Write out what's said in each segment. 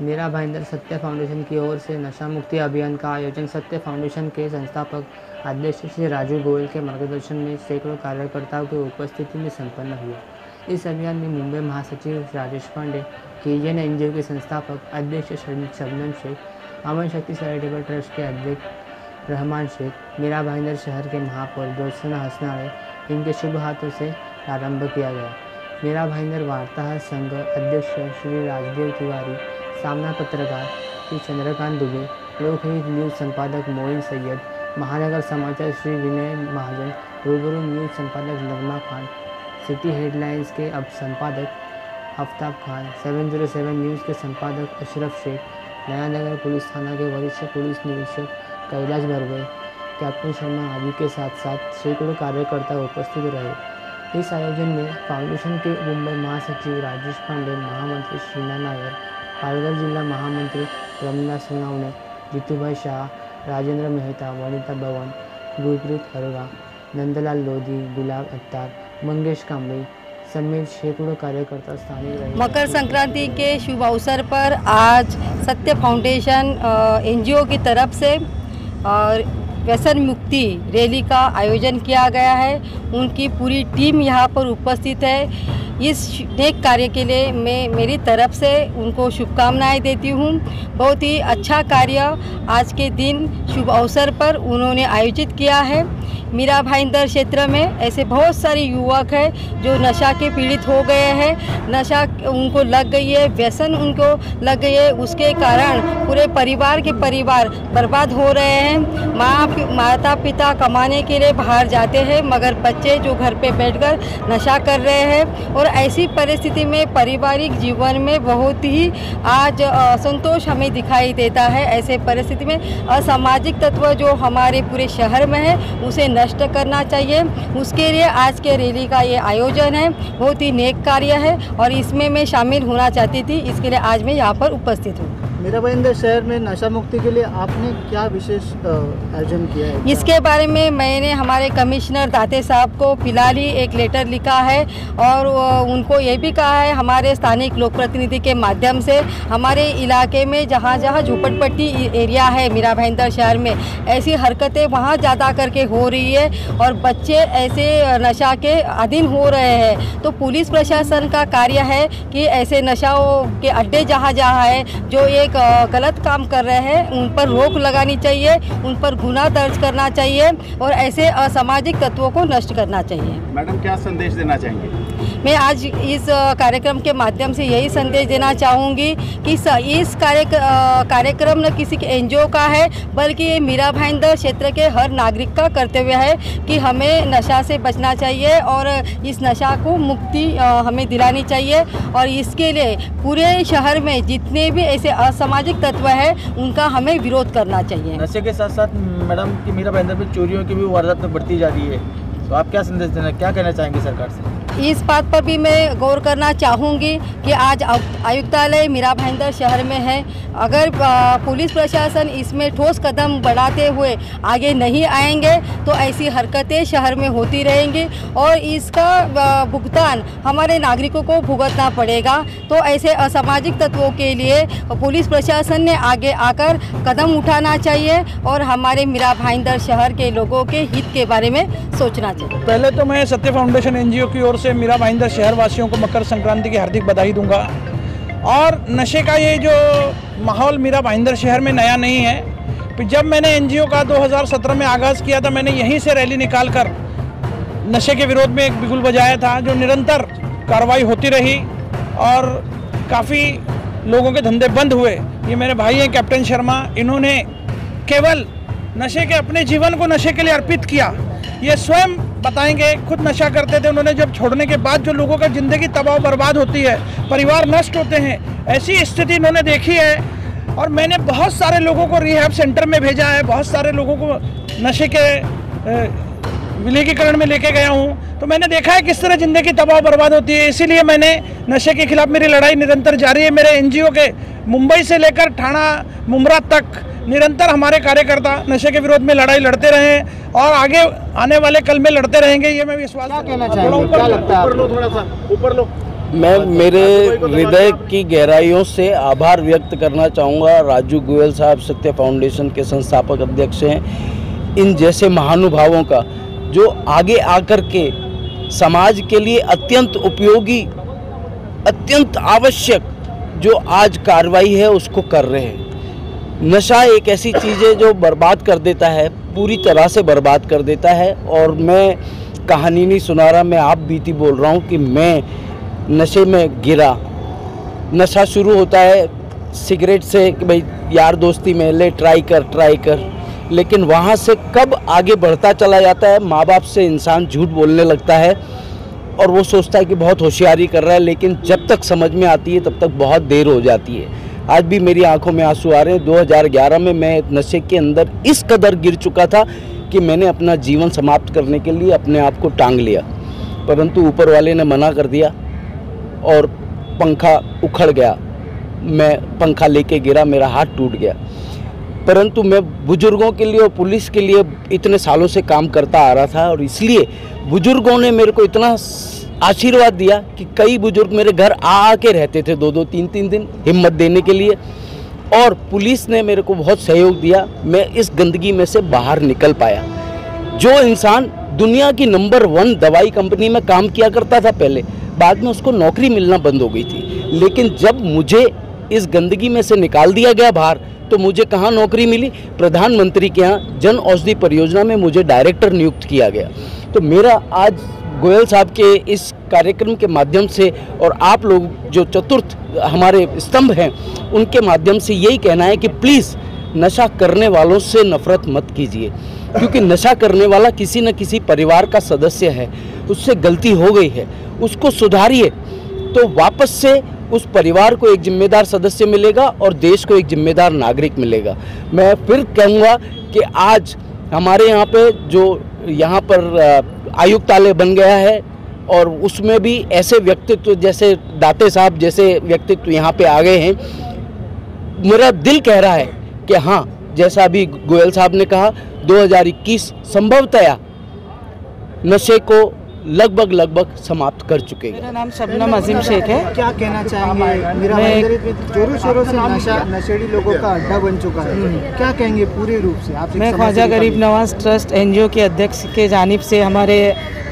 मेरा भाईंदर सत्य फाउंडेशन की ओर से नशा मुक्ति अभियान का आयोजन सत्य फाउंडेशन के संस्थापक अध्यक्ष श्री राजू गोयल के मार्गदर्शन में सैकड़ों कार्यकर्ताओं की उपस्थिति में संपन्न हुआ। इस अभियान में मुंबई महासचिव राजेश पांडे, KGN NGO के संस्थापक अध्यक्ष शबनम शेख, अमन शक्ति चैरिटेबल ट्रस्ट के अध्यक्ष रहमान शेख, मेरा भाईंदर शहर के महापौर ज्योत्सना हसनाळे इनके शुभ हाथों से प्रारंभ किया गया। मेरा भाईंदर वार्ताहर संघ अध्यक्ष श्री राजदेव तिवारी, सामना पत्रकार श्री चंद्रकांत दुबे, लोकहित न्यूज़ संपादक मोइन सैयद, महानगर समाचार श्री विनय महाजन, रूबरू न्यूज़ संपादक नगमा खान, सिटी हेडलाइंस के अब संपादक आफ्ताब खान, 707 न्यूज़ के संपादक अशरफ शेख, नया नगर पुलिस थाना के वरिष्ठ पुलिस निरीक्षक कैलाश बर्वे, कैप्टन शर्मा आदि के साथ साथ सैकड़ों कार्यकर्ता उपस्थित रहे। इस आयोजन में फाउंडेशन के मुंबई महासचिव राजेश पांडे, महामंत्री शीना नायर, पालघर जिला महामंत्री रमना सोनावणे, जीतूभाई शाह, राजेंद्र मेहता, वनिता भवन, गुरप्रीत हरगा, नंदलाल लोधी, गुलाब अत्तार, मंगेश कांबळे समेत सैकड़ों कार्यकर्ता स्थानीय रहे। मकर संक्रांति के शुभ अवसर पर आज सत्य फाउंडेशन NGO की तरफ से और व्यसन मुक्ति रैली का आयोजन किया गया है। उनकी पूरी टीम यहाँ पर उपस्थित है। इस नेक कार्य के लिए मैं मेरी तरफ से उनको शुभकामनाएं देती हूँ। बहुत ही अच्छा कार्य आज के दिन शुभ अवसर पर उन्होंने आयोजित किया है। मीरा भाईंदर क्षेत्र में ऐसे बहुत सारे युवक हैं जो नशा के पीड़ित हो गए हैं। नशा उनको लग गई है, व्यसन उनको लग गई है, उसके कारण पूरे परिवार के परिवार बर्बाद हो रहे हैं। माता पिता कमाने के लिए बाहर जाते हैं मगर बच्चे जो घर पे बैठकर नशा कर रहे हैं। और ऐसी परिस्थिति में पारिवारिक जीवन में बहुत ही आज असंतोष हमें दिखाई देता है। ऐसे परिस्थिति में असामाजिक तत्व जो हमारे पूरे शहर में है उसे नष्ट करना चाहिए। उसके लिए आज के रैली का ये आयोजन है, बहुत ही नेक कार्य है और इसमें मैं शामिल होना चाहती थी। इसके लिए आज मैं यहाँ पर उपस्थित हूँ। मेरा भाईंदर शहर में नशा मुक्ति के लिए आपने क्या विशेष आयोजन किया है? इसके बारे में मैंने हमारे कमिश्नर दाते साहब को फिलहाल ही एक लेटर लिखा है और उनको ये भी कहा है हमारे स्थानिक लोक प्रतिनिधि के माध्यम से हमारे इलाके में जहाँ जहाँ झोपड़पट्टी एरिया है मीरा भाईंदर शहर में ऐसी हरकतें वहाँ ज़्यादा करके हो रही है और बच्चे ऐसे नशा के अधीन हो रहे हैं। तो पुलिस प्रशासन का कार्य है कि ऐसे नशाओं के अड्डे जहाँ जहाँ है जो एक गलत काम कर रहे हैं उन पर रोक लगानी चाहिए, उन पर गुनाह दर्ज करना चाहिए और ऐसे असामाजिक तत्वों को नष्ट करना चाहिए। मैडम क्या संदेश देना चाहेंगे? मैं आज इस कार्यक्रम के माध्यम से यही संदेश देना चाहूँगी कि इस कार्यक्रम न किसी के NGO का है बल्कि ये मीरा भाईंदर क्षेत्र के हर नागरिक का कर्तव्य है कि हमें नशा से बचना चाहिए और इस नशा को मुक्ति हमें दिलानी चाहिए। और इसके लिए पूरे शहर में जितने भी ऐसे असामाजिक तत्व हैं उनका हमें विरोध करना चाहिए। नशे के साथ साथ मैडम की मीरा भाईंदर में चोरियों की भी वारदात में बढ़ती जा रही है, तो आप क्या संदेश देना, क्या कहना चाहेंगे सरकार से? इस बात पर भी मैं गौर करना चाहूँगी कि आज आयुक्तालय मीरा भाईंदर शहर में है। अगर पुलिस प्रशासन इसमें ठोस कदम बढ़ाते हुए आगे नहीं आएंगे तो ऐसी हरकतें शहर में होती रहेंगी और इसका भुगतान हमारे नागरिकों को भुगतना पड़ेगा। तो ऐसे असामाजिक तत्वों के लिए पुलिस प्रशासन ने आगे आकर कदम उठाना चाहिए और हमारे मीरा भाईंदर शहर के लोगों के हित के बारे में सोचना चाहिए। पहले तो मैं सत्य फाउंडेशन NGO की ओर से मीरा भाईंदर शहर वासियों को मकर संक्रांति की हार्दिक बधाई दूंगा। और नशे का ये जो माहौल मीरा भाईंदर शहर में नया नहीं है। जब मैंने NGO का 2017 में आगाज़ किया था मैंने यहीं से रैली निकालकर नशे के विरोध में एक बिगुल बजाया था, जो निरंतर कार्रवाई होती रही और काफ़ी लोगों के धंधे बंद हुए। ये मेरे भाई हैं कैप्टन शर्मा, इन्होंने केवल नशे के अपने जीवन को नशे के लिए अर्पित किया। ये स्वयं बताएंगे, खुद नशा करते थे। उन्होंने जब छोड़ने के बाद जो लोगों का ज़िंदगी तबाह बर्बाद होती है, परिवार नष्ट होते हैं, ऐसी स्थिति इन्होंने देखी है। और मैंने बहुत सारे लोगों को रिहैब सेंटर में भेजा है, बहुत सारे लोगों को नशे के विलगीकरण में लेके गया हूँ। तो मैंने देखा है किस तरह ज़िंदगी तबाह बर्बाद होती है। इसीलिए मैंने नशे के खिलाफ मेरी लड़ाई निरंतर जारी है। मेरे NGO के मुंबई से लेकर ठाणा मुमरा तक निरंतर हमारे कार्यकर्ता नशे के विरोध में लड़ाई लड़ते रहे हैं और आगे आने वाले कल में लड़ते रहेंगे, ये मैं विश्वास कहना चाहूँगा। क्या लगता है? ऊपर लो, थोड़ा सा ऊपर लो। मैं मेरे हृदय की गहराइयों से आभार व्यक्त करना चाहूँगा। राजू गोयल साहब सत्य फाउंडेशन के संस्थापक अध्यक्ष हैं। इन जैसे महानुभावों का जो आगे आकर के समाज के लिए अत्यंत उपयोगी, अत्यंत आवश्यक जो आज कार्रवाई है उसको कर रहे हैं। नशा एक ऐसी चीज़ है जो बर्बाद कर देता है, पूरी तरह से बर्बाद कर देता है। और मैं कहानी नहीं सुना रहा, मैं आप बीती बोल रहा हूँ कि मैं नशे में गिरा। नशा शुरू होता है सिगरेट से कि भाई यार दोस्ती में ले ट्राई कर, लेकिन वहाँ से कब आगे बढ़ता चला जाता है, माँ बाप से इंसान झूठ बोलने लगता है और वो सोचता है कि बहुत होशियारी कर रहा है, लेकिन जब तक समझ में आती है तब तक बहुत देर हो जाती है। आज भी मेरी आंखों में आंसू आ रहे हैं। 2011 में मैं नशे के अंदर इस कदर गिर चुका था कि मैंने अपना जीवन समाप्त करने के लिए अपने आप को टांग लिया, परंतु ऊपर वाले ने मना कर दिया और पंखा उखड़ गया। मैं पंखा लेके गिरा, मेरा हाथ टूट गया। परंतु मैं बुजुर्गों के लिए और पुलिस के लिए इतने सालों से काम करता आ रहा था और इसलिए बुजुर्गों ने मेरे को इतना आशीर्वाद दिया कि कई बुजुर्ग मेरे घर आके रहते थे 2-2, 3-3 दिन हिम्मत देने के लिए, और पुलिस ने मेरे को बहुत सहयोग दिया। मैं इस गंदगी में से बाहर निकल पाया। जो इंसान दुनिया की नंबर 1 दवाई कंपनी में काम किया करता था पहले, बाद में उसको नौकरी मिलना बंद हो गई थी, लेकिन जब मुझे इस गंदगी में से निकाल दिया गया बाहर, तो मुझे कहाँ नौकरी मिली? प्रधानमंत्री के यहाँ जन औषधि परियोजना में मुझे डायरेक्टर नियुक्त किया गया। तो मेरा आज गोयल साहब के इस कार्यक्रम के माध्यम से और आप लोग जो चतुर्थ हमारे स्तंभ हैं उनके माध्यम से यही कहना है कि प्लीज़ नशा करने वालों से नफ़रत मत कीजिए, क्योंकि नशा करने वाला किसी न किसी परिवार का सदस्य है, उससे गलती हो गई है, उसको सुधारिए तो वापस से उस परिवार को एक जिम्मेदार सदस्य मिलेगा और देश को एक जिम्मेदार नागरिक मिलेगा। मैं फिर कहूँगा कि आज हमारे यहाँ पे जो यहाँ पर आयुक्तालय बन गया है और उसमें भी ऐसे व्यक्तित्व जैसे दाते साहब जैसे व्यक्तित्व यहाँ पे आ गए हैं, मेरा दिल कह रहा है कि हाँ, जैसा अभी गोयल साहब ने कहा 2021 संभवतया नशे को लगभग समाप्त कर चुके हैं। मेरा नाम शबनम अजीम शेख है। क्या कहना चाहेंगे? मीरा भाईंदर में जोरों शोरों से नशेड़ी लोगों का अड्डा बन चुका है, क्या कहेंगे पूरे रूप से? आप मैं ख्वाजा गरीब नवाज ट्रस्ट एनजीओ के अध्यक्ष के जानिब से हमारे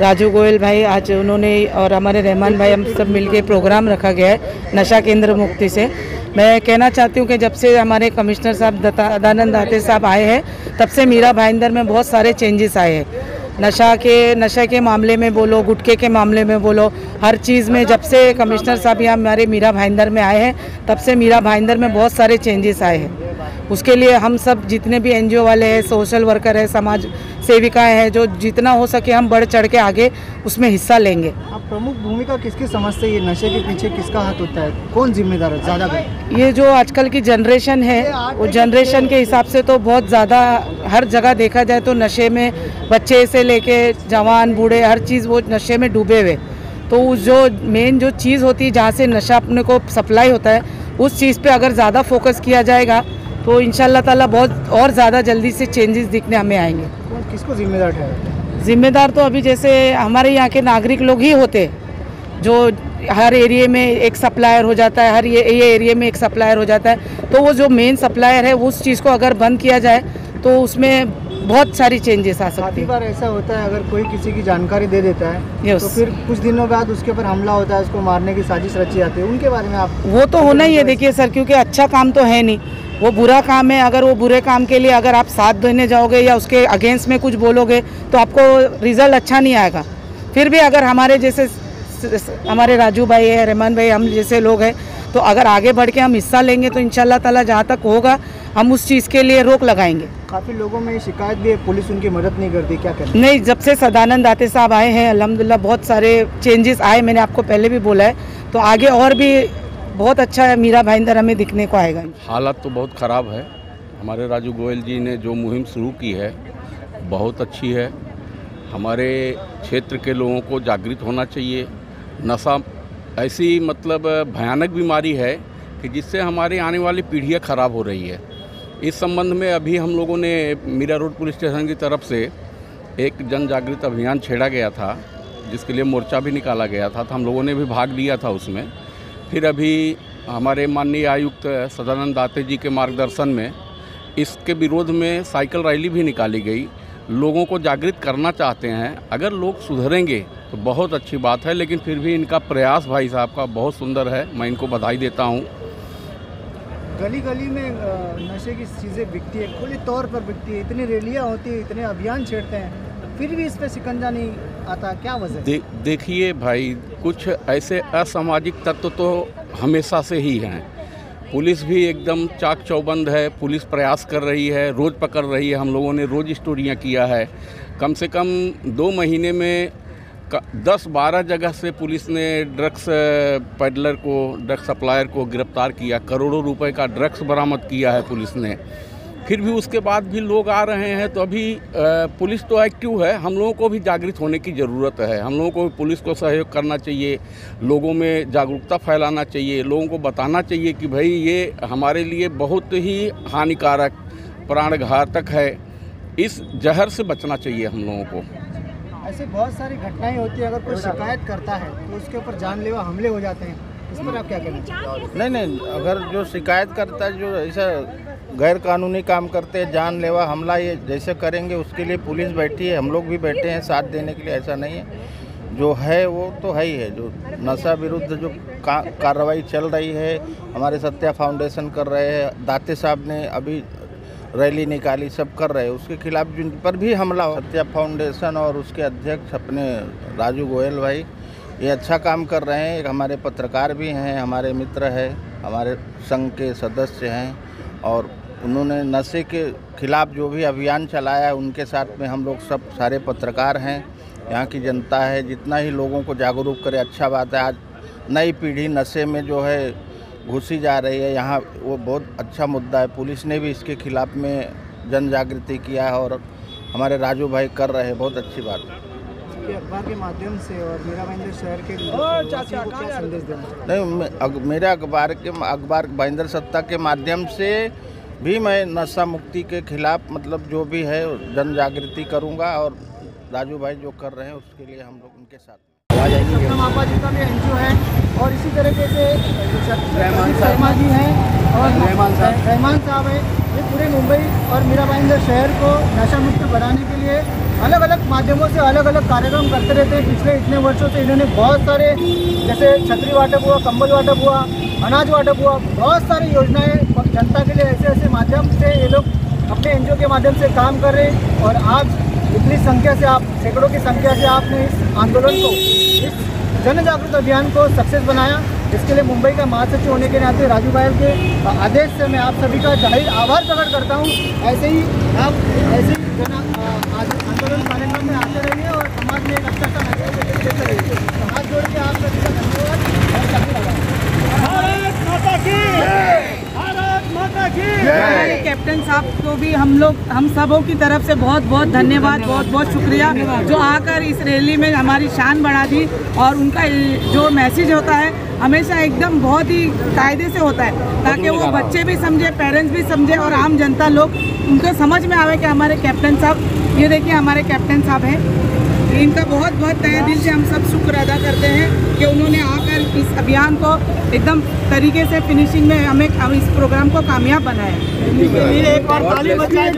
राजू गोयल भाई आज उन्होंने और हमारे रहमान भाई हम सब मिलके प्रोग्राम रखा गया है नशा केंद्र मुक्ति से। मैं कहना चाहती हूँ कि जब से हमारे कमिश्नर साहब सदानंद दाते साहब आए हैं तब से मीरा भाईंदर में बहुत सारे चेंजेस आए हैं। नशे के मामले में बोलो, गुटखे के मामले में बोलो, हर चीज़ में जब से कमिश्नर साहब यहाँ हमारे मीरा भाईंदर में आए हैं तब से मीरा भाईंदर में बहुत सारे चेंजेस आए हैं। उसके लिए हम सब जितने भी एनजीओ वाले हैं, सोशल वर्कर है, समाज सेविकाएं हैं, जो जितना हो सके हम बढ़ चढ़ के आगे उसमें हिस्सा लेंगे। अब प्रमुख भूमिका किसकी समझते हैं? ये नशे के पीछे किसका हाथ होता है? कौन जिम्मेदार है ज़्यादा? ये जो आजकल की जनरेशन है वो जनरेशन के हिसाब से तो बहुत ज़्यादा हर जगह देखा जाए तो नशे में बच्चे से लेके जवान बूढ़े हर चीज़ वो नशे में डूबे हुए। तो उस जो मेन जो चीज़ होती है जहाँ से नशा अपने को सप्लाई होता है उस चीज़ पे अगर ज़्यादा फोकस किया जाएगा तो इंशाल्लाह ताला बहुत और ज़्यादा जल्दी से चेंजेस दिखने हमें आएंगे। किसको जिम्मेदार ठहराते? जिम्मेदार तो अभी जैसे हमारे यहाँ के नागरिक लोग ही होते, जो हर एरिया में एक सप्लायर हो जाता है, हर ये एरिया में एक सप्लायर हो जाता है, तो वो जो मेन सप्लायर है उस चीज़ को अगर बंद किया जाए तो उसमें बहुत सारी चेंजेस आ सकती है। बार ऐसा होता है अगर कोई किसी की जानकारी दे देता है तो फिर कुछ दिनों बाद उसके ऊपर हमला होता है, उसको मारने की साजिश रची जाती है, उनके बारे में आप? वो तो होना ही है देखिए सर, क्योंकि अच्छा काम तो है नहीं, वो बुरा काम है। अगर वो बुरे काम के लिए अगर आप साथ देने जाओगे या उसके अगेंस्ट में कुछ बोलोगे तो आपको रिजल्ट अच्छा नहीं आएगा। फिर भी अगर हमारे जैसे हमारे राजू भाई है, रहमान भाई, हम जैसे लोग हैं तो अगर आगे बढ़ के हम हिस्सा लेंगे तो इंशाल्लाह ताला जहाँ तक होगा हम उस चीज़ के लिए रोक लगाएंगे। काफ़ी लोगों में शिकायत भी है, पुलिस उनकी मदद नहीं करती, क्या करें? नहीं, जब से सदानंद दाते साहब आए हैं अल्हम्दुलिल्लाह बहुत सारे चेंजेस आए, मैंने आपको पहले भी बोला है, तो आगे और भी बहुत अच्छा है मीरा भाईंदर हमें दिखने को आएगा। हालत तो बहुत ख़राब है। हमारे राजू गोयल जी ने जो मुहिम शुरू की है बहुत अच्छी है। हमारे क्षेत्र के लोगों को जागृत होना चाहिए। नशा ऐसी मतलब भयानक बीमारी है कि जिससे हमारे आने वाली पीढ़ियाँ ख़राब हो रही है। इस संबंध में अभी हम लोगों ने मीरा रोड पुलिस स्टेशन की तरफ से एक जन जागृत अभियान छेड़ा गया था, जिसके लिए मोर्चा भी निकाला गया था, तो हम लोगों ने भी भाग लिया था उसमें। फिर अभी हमारे माननीय आयुक्त सदानंद दाते जी के मार्गदर्शन में इसके विरोध में साइकिल रैली भी निकाली गई। लोगों को जागृत करना चाहते हैं। अगर लोग सुधरेंगे तो बहुत अच्छी बात है, लेकिन फिर भी इनका प्रयास भाई साहब का बहुत सुंदर है, मैं इनको बधाई देता हूँ। गली गली में नशे की चीज़ें बिकती है, खुले तौर पर बिकती है, इतनी रैलियाँ होती है, इतने अभियान छेड़ते हैं, फिर भी इस पर शिकंजा नहीं आता, क्या वजह? देखिए भाई, कुछ ऐसे असामाजिक तत्व तो हमेशा से ही हैं। पुलिस भी एकदम चाक चौबंद है, पुलिस प्रयास कर रही है, रोज़ पकड़ रही है। हम लोगों ने रोज़ स्टोरियाँ किया है। कम से कम 2 महीने में 10-12 जगह से पुलिस ने ड्रग्स पेडलर को, ड्रग्स सप्लायर को गिरफ्तार किया। करोड़ों रुपए का ड्रग्स बरामद किया है पुलिस ने। फिर भी उसके बाद भी लोग आ रहे हैं, तो अभी पुलिस तो एक्टिव है। हम लोगों को भी जागृत होने की ज़रूरत है। हम लोगों को पुलिस को सहयोग करना चाहिए, लोगों में जागरूकता फैलाना चाहिए, लोगों को बताना चाहिए कि भाई ये हमारे लिए बहुत ही हानिकारक, प्राणघातक है। इस जहर से बचना चाहिए हम लोगों को। ऐसे बहुत सारी घटनाएं होती है, अगर कोई शिकायत करता है तो उसके ऊपर जानलेवा हमले हो जाते हैं, इस पर आप क्या कहना चाहिए? नहीं, अगर जो शिकायत करता है, जो ऐसा गैर कानूनी काम करते हैं, जानलेवा हमला ये जैसे करेंगे, उसके लिए पुलिस बैठी है, हम लोग भी बैठे हैं साथ देने के लिए। ऐसा नहीं है, जो है वो तो है ही है। जो नशा विरुद्ध जो कार्रवाई चल रही है, हमारे सत्या फाउंडेशन कर रहे हैं, दाते साहब ने अभी रैली निकाली, सब कर रहे हैं। उसके खिलाफ जिन पर भी हमला हो, सत्या फाउंडेशन और उसके अध्यक्ष अपने राजू गोयल भाई ये अच्छा काम कर रहे हैं। एक हमारे पत्रकार भी हैं, हमारे मित्र हैं, हमारे संघ के सदस्य हैं, और उन्होंने नशे के खिलाफ जो भी अभियान चलाया है, उनके साथ में हम लोग सब सारे पत्रकार हैं, यहाँ की जनता है। जितना ही लोगों को जागरूक करे अच्छा बात है। आज नई पीढ़ी नशे में जो है घुसी जा रही है, यहाँ वो बहुत अच्छा मुद्दा है। पुलिस ने भी इसके खिलाफ में जन जागृति किया है और हमारे राजू भाई कर रहे हैं, बहुत अच्छी बात है। अखबार के माध्यम से और मीरा भाईंदर शहर के क्या संदेश देना? नहीं, मेरे अखबार भाईंदर सत्ता के माध्यम से भी मैं नशा मुक्ति के खिलाफ मतलब जो भी है जन जागृति करूँगा, और राजू भाई जो कर रहे हैं उसके लिए हम लोग उनके साथ। मापा जी का भी एनजीओ है, और इसी तरीके से शर्मा जी हैं और रहमान साहब हैं। ये पूरे मुंबई और मीरा भाईंदर शहर को नशा मुक्त बनाने के लिए अलग अलग माध्यमों से अलग अलग कार्यक्रम करते रहते हैं। पिछले इतने वर्षों से इन्होंने बहुत सारे, जैसे छतरी वाटप हुआ, कंबल वाटप हुआ, अनाज वाटप हुआ, बहुत सारी योजनाएं जनता के लिए ऐसे माध्यम से ये लोग अपने एनजीओ के माध्यम से काम कर रहे हैं। और आज इतनी संख्या से, आप सैकड़ों की संख्या से आपने इस आंदोलन को, इस जन जागृत अभियान को सक्सेस बनाया, जिसके लिए मुंबई का महासचिव होने के नाते राजू भाई के आदेश से मैं आप सभी का जाहिर आभार प्रकट करता हूँ। ऐसे ही आप आंदोलन कार्यक्रम में आते रहिए और समाज में एक अच्छा सा मैसेज देते रहिए। तो हाथ जोड़ के आप सभी का धन्यवाद और सभी भारत माता की जय, भारत माता की जय। हमारे कैप्टन साहब को भी हम सबों की तरफ से बहुत बहुत धन्यवाद, बहुत बहुत शुक्रिया, जो आकर इस रैली में हमारी शान बढ़ा दी। और उनका जो मैसेज होता है हमेशा एकदम बहुत ही कायदे से होता है, ताकि वो बच्चे भी समझे, पेरेंट्स भी समझे और आम जनता लोग उनको समझ में आवे कि हमारे कैप्टन साहब, ये देखिए हमारे कैप्टन साहब हैं। इनका बहुत बहुत तहे दिल से हम सब शुक्र अदा करते हैं कि उन्होंने आकर इस अभियान को एकदम तरीके से फिनिशिंग में हमें इस प्रोग्राम को कामयाब बनाया। एक बार तालियां बजाएं।